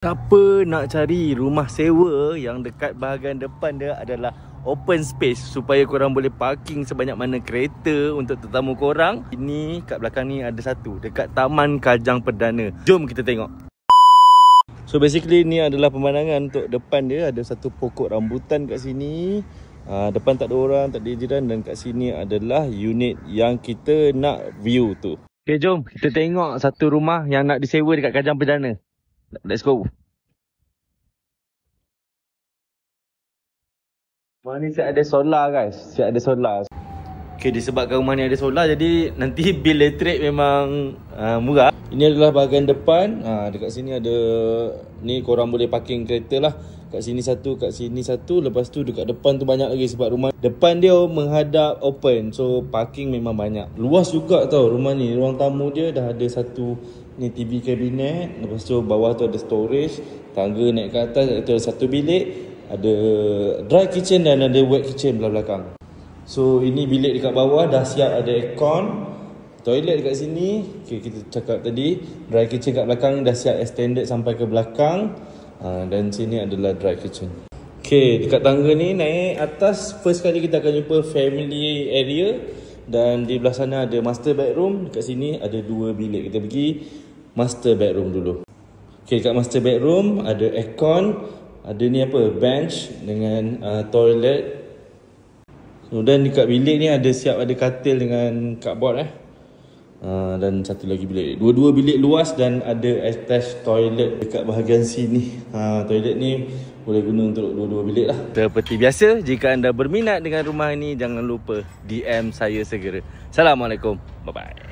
Siapa nak cari rumah sewa yang dekat bahagian depan dia adalah open space supaya korang boleh parking sebanyak mana kereta untuk tetamu korang. Ini kat belakang ni ada satu dekat Taman Kajang Perdana. Jom kita tengok. So basically ni adalah pemandangan untuk depan dia. Ada satu pokok rambutan kat sini. Depan tak ada orang, tak ada jiran. Dan kat sini adalah unit yang kita nak view tu. Okay, jom kita tengok satu rumah yang nak disewa dekat Kajang Perdana. Let's go. Rumah ni siap ada solar guys. Siap ada solar. Okay, disebabkan rumah ni ada solar, jadi nanti bil elektrik memang murah. Ini adalah bahagian depan. Dekat sini ada, ni korang boleh parking kereta lah. Kat sini satu, kat sini satu. Lepas tu dekat depan tu banyak lagi sebab rumah depan dia menghadap open. So parking memang banyak. Luas juga tau rumah ni. Ruang tamu dia dah ada satu ni TV kabinet. Lepas tu bawah tu ada storage. Tangga naik ke atas. Itu ada satu bilik. Ada dry kitchen dan ada wet kitchen belah belakang. So ini bilik dekat bawah dah siap ada aircon. Toilet dekat sini. Okay, kita cakap tadi dry kitchen kat belakang dah siap extended sampai ke belakang. Dan sini adalah dry kitchen. Okay, dekat tangga ni naik atas, first kali kita akan jumpa family area. Dan di belah sana ada master bedroom. Dekat sini ada dua bilik. Kita pergi master bedroom dulu. Okay, dekat master bedroom ada aircon. Ada ni apa, bench dengan toilet. Dan dekat bilik ni ada siap ada katil dengan cupboard dan satu lagi bilik. Dua-dua bilik luas dan ada attached toilet dekat bahagian sini. Toilet ni boleh guna untuk dua-dua bilik lah. Seperti biasa, jika anda berminat dengan rumah ini, jangan lupa DM saya segera. Assalamualaikum. Bye-bye.